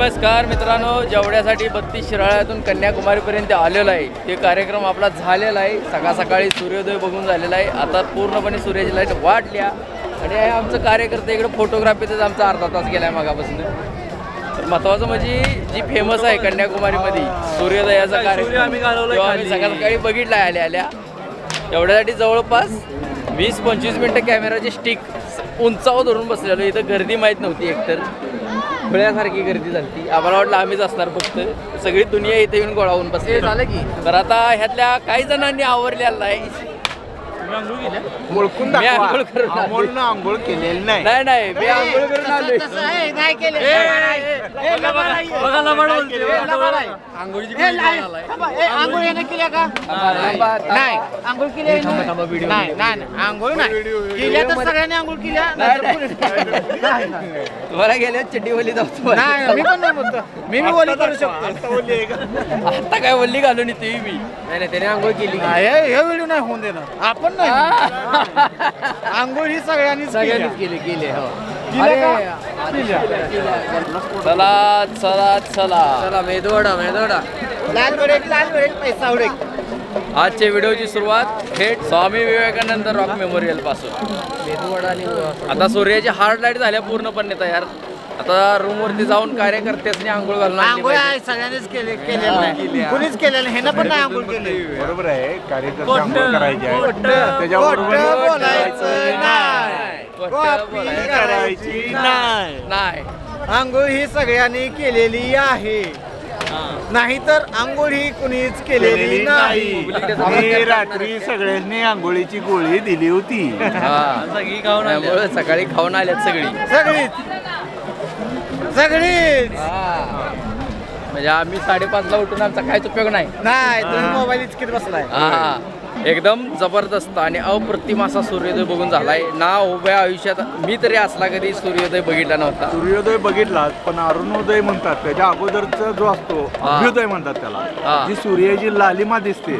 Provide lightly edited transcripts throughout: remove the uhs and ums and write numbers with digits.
नमस्कार मित्रांनो, जेवढ्यासाठी 32 शिराळ्यातून कन्याकुमारीपर्यंत आलेलो आहे ते कार्यक्रम आपला झालेला आहे. सकाळी सूर्योदय बघून झालेला आहे. आता पूर्णपणे सूर्याची लाईट वाढल्या आणि आमचं कार्यकर्ते इकडे फोटोग्राफीतच आमचा अर्धा तास गेला आहे मागापासून. तर महत्त्वाचं म्हणजे जी फेमस आहे कन्याकुमारीमध्ये सूर्योदयाचा कार्यक्रम आम्ही सकाळी बघितला आहे आल्या एवढ्यासाठी जवळपास 20-25 मिनटं कॅमेराची स्टिक उंचावर धरून बसलेलो. इथं गर्दी माहीत नव्हती, एकतर खुळ्यासारखी गर्दी झाली. आम्हाला वाटलं आम्हीच असणार, फक्त सगळी दुनिया इथे येऊन गोळा होऊन बसले झालं की. तर आता ह्यातल्या काही जणांनी आवरलेला आहे. ओळखून आंघोळ केलेली नाही. नाही मी आंघोळ करून आलोय. तुम्हाला गेल्या चड्डी ओली जाऊ. मी ओली करू शकतो. आता काय ओली घालून येते मी. नाही त्याने आंघोळ केली. हे व्हिडिओ नाही होऊन देणार आपण. आंघोळ ही सगळ्यांनीच केली. चला चला चला मेदोडा लाल उडेल पैसा उडेल. आजच्या व्हिडिओची सुरुवात थेट स्वामी विवेकानंद रॉक मेमोरियल पासून. आता सूर्याची हार्ड लाईट झाल्या पूर्णपणे तयार. आता रूम वरती जाऊन कार्यकर्त्यांनी आंघोळ घालून सगळ्यांनीच केलेलं नाही, कुणीच केलेलं नाही. पण नाही आंघोळ केली. बरोबर आहे, कार्यकर्ते आंघोळ करायचे आहे. त्याच्याबरोबर बोलायचं नाही. आंघोळ ही सगळ्यांनी केलेली आहे, नाहीतर आंघोळ ही कुणीच केलेली नाही. रात्री सगळ्यांनी आंघोळीची गोळी दिली होती. सकाळी खाऊन आल्यात सगळीच. म्हणजे आम्ही 5:30ला उठून आमचा काहीच उपयोग नाही. तुम्ही मोबाईल इतकीच बसलाय. एकदम जबरदस्त आणि अप्रतिम असा सूर्योदय बघून झालाय ना. उभ्या आयुष्यात मी तरी असला कधी सूर्योदय बघितला नव्हता. सूर्योदय बघितला, पण अरुणोदय म्हणतात त्याच्या अगोदरचा जो असतो अभ्युदय म्हणतात त्याला. जी सूर्याची लालिमा दिसते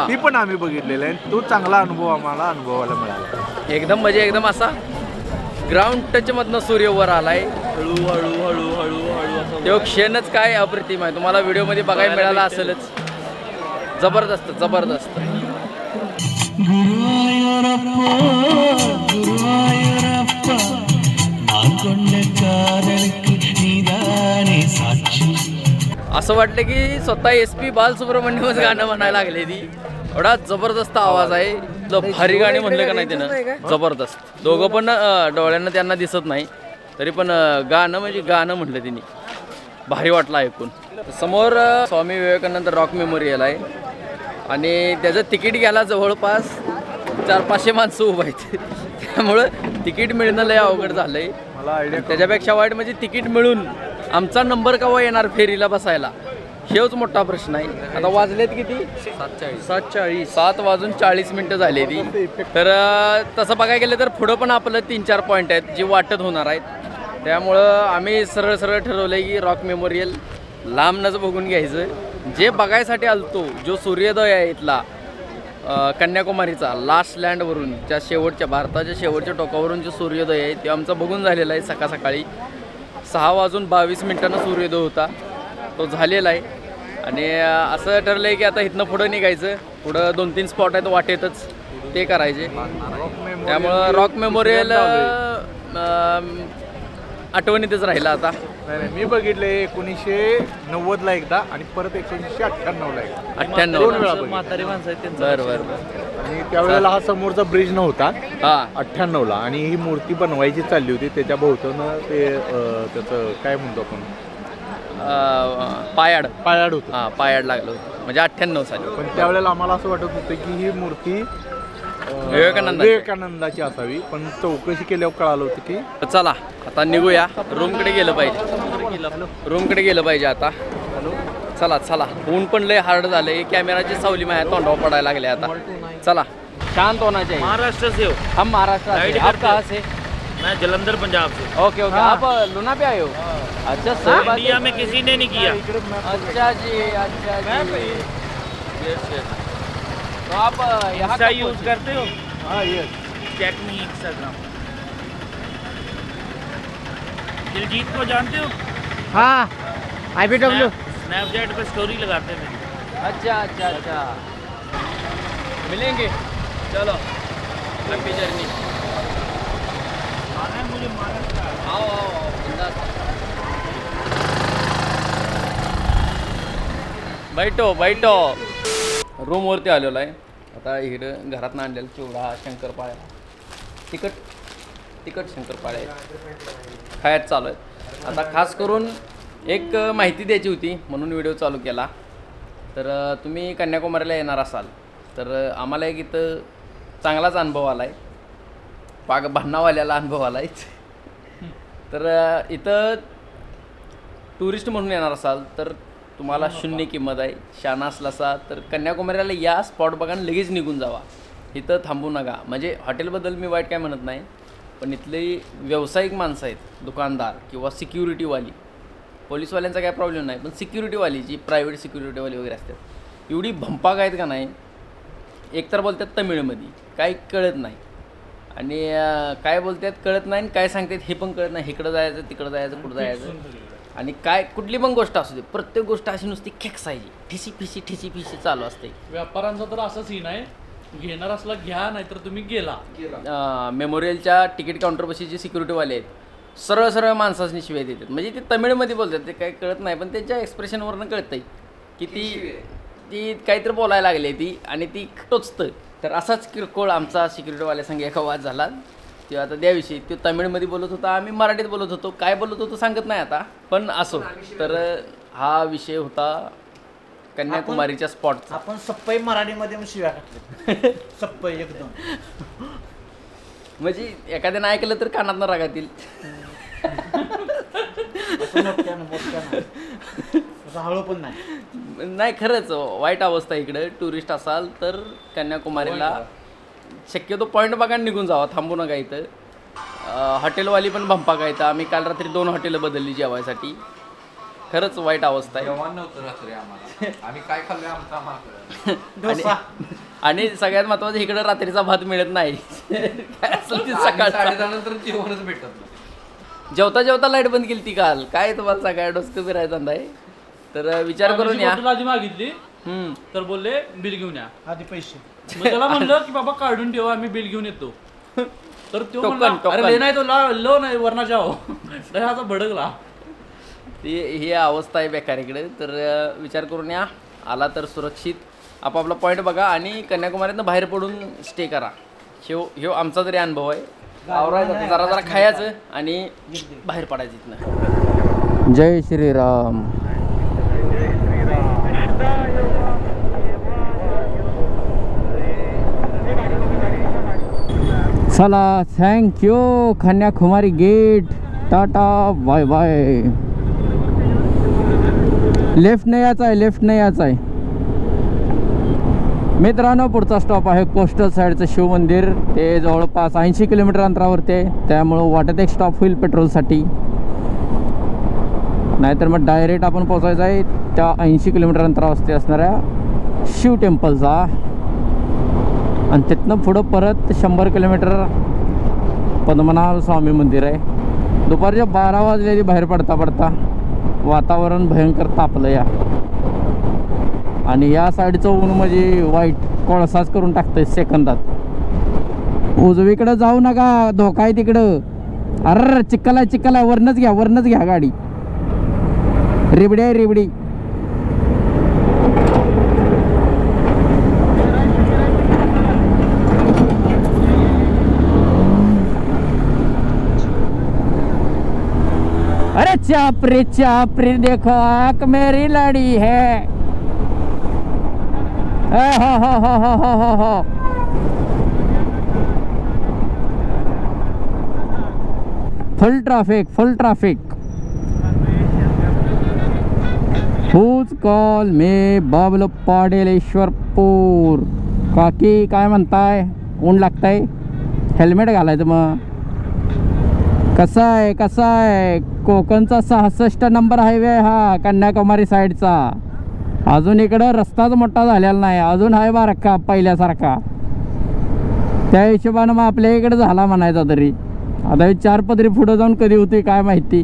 ती पण आम्ही बघितलेला आहे. तो चांगला अनुभव आम्हाला अनुभवायला मिळाला. एकदम म्हणजे एकदम असा ग्राउंड टच मधनं सूर्य वर आलाय. हळूहळू तो क्षणच काय अप्रतिम आहे. तुम्हाला व्हिडिओ मध्ये बघायला मिळाला असेलच. जबरदस्त. असं वाटलं की स्वतः SP बालसुब्रमण्यमच गाणं म्हणायला लागले. ती एवढा जबरदस्त आवाज आहे. भारी गाणी म्हणलं का नाही त्यानं, जबरदस्त. दोघं पण डोळ्यांना त्यांना दिसत नाही, तरी पण गाणं म्हणजे गाणं म्हटलं तिने. भारी वाटलं ऐकून. समोर स्वामी विवेकानंद रॉक मेमोरियल आहे आणि त्याचं तिकीट घ्यायला जवळपास 400-500 माणसं उभं आहेत. त्यामुळं तिकीट मिळणं लय अवघड झालंय. मला आयडिया त्याच्यापेक्षा वाईट म्हणजे तिकीट मिळून आमचा नंबर केव्हा येणार फेरीला बसायला, हेच मोठा प्रश्न आहे. आता वाजलेत किती? 7:40. 7:40 झाले ती. तर तसं बघायला गेलं तर पुढं पण आपलं 3-4 पॉईंट आहेत जी वाटत होणार आहेत. त्यामुळं आम्ही सरळ ठरवलं की रॉक मेमोरियल लांबनच बघून घ्यायचं. जे बघायसाठी आलतो, जो सूर्योदय आहे इथला कन्याकुमारीचा लास्ट लँडवरून, त्या शेवटच्या भारताच्या शेवटच्या टोकावरून जो सूर्योदय आहे ते आमचा बघून झालेला आहे. सकाळी 6:22 सूर्योदय होता, तो झालेला आहे. आणि असं ठरलं आहे की आता इथनं पुढं निघायचं. पुढं 2-3 स्पॉट आहेत वाटेतच, ते करायचे. त्यामुळं रॉक मेमोरियल आठवणीतच राहिला. आता नाही, मी बघितले 1990ला एकदा आणि परत 1998ला एकदा. 98 बरं. आणि त्यावेळेला हा समोरचा ब्रिज नव्हता 98ला, आणि ही मूर्ती बनवायची चालली होती. त्याच्या भोवतानं ते त्याचं काय म्हणतो आपण, पायाड होतं. पायाड लागलं होतं, म्हणजे 98 साली. पण त्यावेळेला आम्हाला असं वाटत होतं की ही मूर्ती विवेकानंदाची असावी, पण चौकशी केल्यावर कळालं होतं की. चला आता निघूया. रूमकडे गेलं पाहिजे आता. चला. ऊन पण लय हार्ड झालंय. कॅमेराची सावली माझ्या तोंडावर पडायला लागले आता. चला, शांत होना चाहिए. महाराष्ट्र से हो? हम महाराष्ट्र से. आप कहाँ से? मैं जलंधर पंजाब से. ओके. आप लुना पे आए हो? अच्छा सर. इंडिया में किसी ने नहीं किया. अच्छा जी. तो आप यहाँ यूज करते हो? हाँ, yes. Check me Instagram. Diljit को जानते हो? हाँ. IBW स्नैपचैट पे स्टोरी लगाते थे। अच्छा अच्छा अच्छा, मिलेंगे, चलो लंबी जर्नी। आना है मुझे महाराष्ट्र। आओ आओ आओ, बिंदास बैठो बैठो। रूमवरती आलेलो आहे आता, इकडं घरातनं आणलेलं चिवडा, शंकरपाळ्या, तिखट शंकरपाळ्या खायचं चालू आहे आता। खास करून एक माहिती द्यायची होती म्हणून व्हिडिओ चालू केला। तर तुम्ही कन्याकुमारीला येणार असाल तर आम्हाला एक इथं चांगलाच अनुभव आला आहे, पाक भांडणावाल्याला अनुभव आला आहे। तर इथं टुरिस्ट म्हणून येणार असाल तर तुम्हाला शून्य किंमत आहे। शहाणा असलासा तर कन्याकुमारीला या, स्पॉट बघा आणि लगेच निघून जावा, इथं थांबू नका। म्हणजे हॉटेलबद्दल मी वाईट काय म्हणत नाही, पण इथली व्यावसायिक माणसं आहेत, दुकानदार किंवा सिक्युरिटीवाली, पोलीसवाल्यांचा काय प्रॉब्लेम नाही, पण सिक्युरिटीवाली जी प्रायव्हेट सिक्युरिटीवाली वगैरे असतात एवढी भंपाक आहेत का नाही। एकतर बोलतात तमिळमध्ये, काही कळत नाही, आणि काय बोलतात कळत नाही, आणि काय सांगतात हे पण कळत नाही। इकडं जायचं, तिकडं जायचं, कुठं जायचं, आणि काय कुठली पण गोष्ट असू दे, प्रत्येक गोष्ट अशी नुसती खेकसायची, ठिसी फिशी चालू असते। व्यापाऱ्यांचा तर असा सीन आहे, घेणार असला घ्या, नाहीतर तुम्ही गेला। मेमोरियलच्या तिकीट काउंटरपाशी जे सिक्युरिटीवाले आहेत सरळ सरळ माणसांनी शिवाय देतात, म्हणजे ते तमिळमध्ये बोलतात, ते काही कळत नाही, पण त्यांच्या एक्सप्रेशनवरनं कळतंय की ती काहीतरी बोलायला लागली ती, आणि ती टोचतं। तर असाच किरकोळ आमचा सिक्युरिटीवाल्या संग एका वाद झाला, ते आता त्याविषयी तो तमिळमध्ये बोलत होता, आम्ही मराठीत बोलत होतो, काय बोलत होतो सांगत नाही आता, पण असो। तर हा विषय होता कन्याकुमारीच्या स्पॉटचा। आपण सप्पई मराठीमध्ये शिव्या टाकले सप्पई एकदम, म्हणजे एखाद्यानं ऐकलं तर कानातनं रागातील। मोठ्यानं हळू पण नाही। नाही, खरंच वाईट अवस्था इकडं। टुरिस्ट असाल तर कन्याकुमारीला शक्यतो पॉईंट बघा, निघून जावा, थांबू नका इथं। हॉटेलवाली पण भंपा का इथं, आम्ही काल रात्री 2 हॉटेलं बदलली जेवायसाठी, खरंच वाईट अवस्था आहे। आम्ही काय खाल्लं आमचा आणि सगळ्यात महत्त्वाचं इकडं रात्रीचा भात मिळत नाही। काय असेल ती सकाळ 10:30 जेवणच भेटत नाही। जेवता जेवता लाईट बंद केली ती काल, काय तुम्हाला सगळ्या डोसकं फिरायचा आहे। तर विचार करून या। हॉटेल आधी मागितली तर बोलले बिल घेऊन या आधी पैसे, मग त्याला म्हणलं की बाबा काढून ठेवा, आम्ही बिल घेऊन येतो। तर तो टोकन, म्हणला, टोकन. अरे ले नाही तो लो नाही वरना जाओ। असा भडकला। ही अवस्था आहे बेकार इकडे। तर विचार करून या, आला तर सुरक्षित आपापला पॉईंट बघा आणि कन्याकुमारीतनं बाहेर पडून स्टे करा। ह्यो आमचा तरी अनुभव आहे। आवरायचं, जरा जरा खायचं आणि बाहेर पडायचं इथनं। जय श्रीराम। चला, thank you Kanyakumari gate, tata bye bye. Left नाही यायचं आहे, लेफ्ट नाही यायचं आहे मित्रांनो। पुढचा स्टॉप आहे कोस्टल साईडचं शिव मंदिर, ते जवळपास 80 किलोमीटर अंतरावरती आहे, त्यामुळं वाटत एक स्टॉप होईल पेट्रोलसाठी, नाहीतर मग डायरेक्ट आपण पोचायचं आहे त्या 80 किलोमीटर अंतरावरती असणाऱ्या शिव टेम्पलचा, आणि तिथनं पुढं परत 100 किलोमीटर पद्मनाभ स्वामी मंदिर आहे। दुपारच्या 12 वाजले बाहेर पडता पडता वातावरण भयंकर तापलं या, आणि या साईडचं ऊन म्हणजे वाईट कोळसाच करून टाकतंय सेकंदात। उजवीकडं जाऊ नका, धोका आहे तिकडं। अरे चिक्कल आहे, वरनच घ्या गाडी, रिबडी आहे रिबडी। अरे चाप रे देखो आँख मेरी लड़ी है। हो। फुल ट्रॅफिक। हुज कॉल मे बाबल पाडेलेश्वरपूर। काकी काय म्हणताय, ऊन लागताय, हेल्मेट घालायचं मग। कसा आहे कोकणचा 66 नंबर हायवे हा कन्याकुमारी साईडचा। अजून इकडं रस्ताच मोठा झालेला नाही, अजून आहे बारका पहिल्यासारखा, त्या हिशोबानं मग आपल्या इकडे झाला म्हणायचा तरी। आता 4 पदरी पुढं जाऊन कधी होती काय माहिती।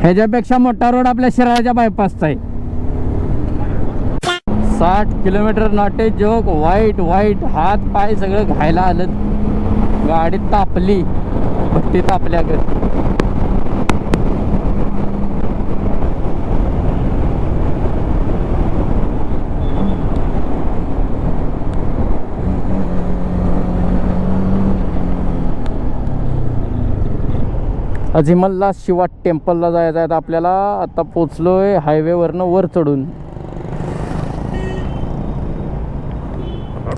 ह्याच्यापेक्षा मोठा रोड आपल्या शिराळ्याच्या बायपासचा आहे. 60 किलोमीटर नाटे जोक. वाईट वाईट हात पाय सगळं घायला आलं. गाडी तापली, भट्टी तापल्या ग. अजिमल्ला शिवा टेम्पलला जायचं आहे आपल्याला. आता पोचलोय हायवेवरनं वर चढून.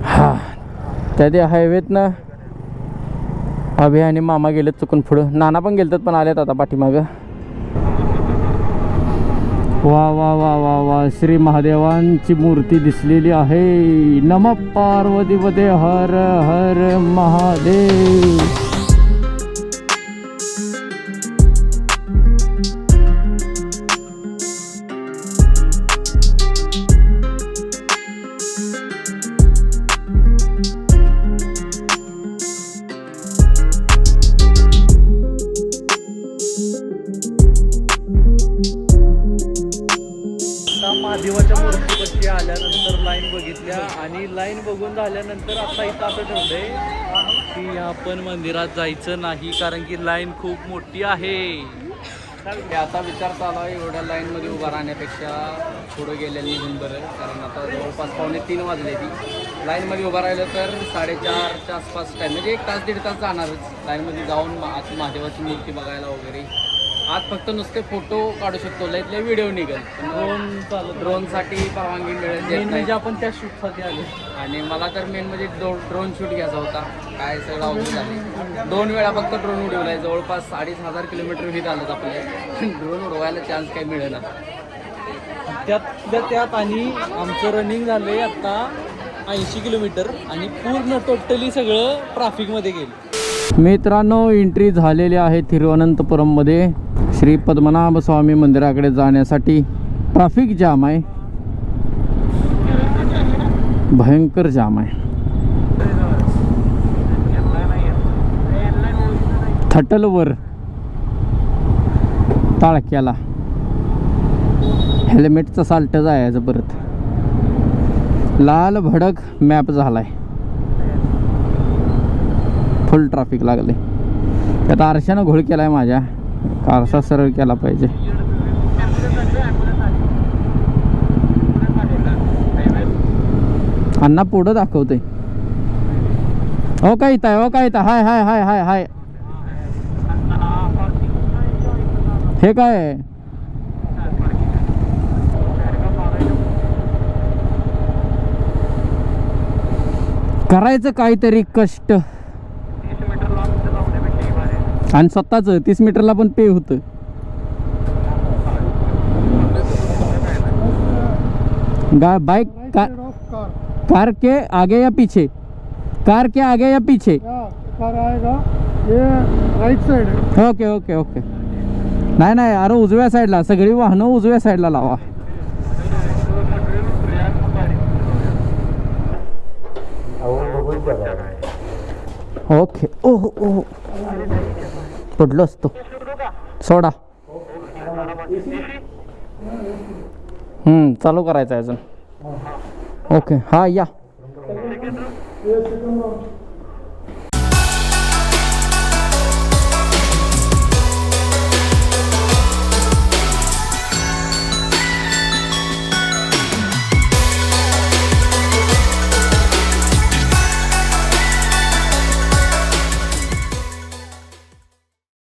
हा त्या हायवेतनं अभि आणि मामा गेलेत चुकून पुढं. नाना पण गेलतात पण आलेत आता पाठीमागं. वा वा वा वा वा, श्री महादेवांची मूर्ती दिसलेली आहे. नमः पार्वतीपते हर हर महादेव. महादेवाच्या मूर्तीपाशी आल्यानंतर लाईन बघितल्या आणि लाईन बघून झाल्यानंतर आता इथं असं ठरलंय की आपण मंदिरात जायचं नाही कारण की लाईन खूप मोठी आहे. आता विचार चालू आहे एवढ्या लाईनमध्ये उभा राहण्यापेक्षा पुढं गेलेलं निघून बरं. कारण आता जवळपास 2:45 वाजले. ती लाईनमध्ये उभं राहिलं तर 4:30च्या आसपास टाईम, म्हणजे 1 तास 1.5 तास जाणारच लाईनमध्ये जाऊन आत महादेवाची मूर्ती बघायला वगैरे. आज फक्त नुसते फोटो काढू शकतो, लयतले व्हिडिओ निघेल. ड्रोनसाठी परवानगी मिळेल म्हणजे आपण त्या शूटसाठी आलो. आणि मला तर मेन म्हणजे ड्रोन शूट घ्यायचा होता. काय सगळं अवघड झाले. 2 वेळा फक्त ड्रोन उडवलाय. जवळपास 2,500 किलोमीटर हित आलं आपले. ड्रोन उडवायला चान्स काही मिळेना. त्यात आणि आमचं रनिंग झालंय आता 80 किलोमीटर आणि पूर्ण टोटली सगळं ट्रॅफिकमध्ये गेलं. मित्रांनो, एंट्री झालेली आहे तिरुवनंतपुरममध्ये. श्री पद्मनाभ स्वामी मंदिराकडे जाण्यासाठी ट्रॅफिक जाम आहे, भयंकर जाम आहे. थटलवर ताळक्याला हेल्मेटचं साल्ट जायचं परत. लाल भडक मॅप झालाय. फुल ट्रॅफिक लागले. त्यात आरशानं घोळ केलाय माझ्या. आरसा सरळ केला पाहिजे. अण्णा पुढं दाखवते. हो काय इथं, हो काय इथं. हाय हाय हाय हाय हाय. हे काय आहे? करायचं काहीतरी कष्ट आणि स्वतःच 30 मीटरला पण पे होतं. बाइक कार के आगे या पीछे, कार के आगे या पीछे. कार आएगा ये राइट साइड है. Okay okay okay. नाही नाही, अरे उजव्या साईडला सगळी वाहनं उजव्या साईडला लावा. ओके. ओह ओह, पडलो असतो. सोडा. चालू करायचं आहे अजून. ओके, हा या.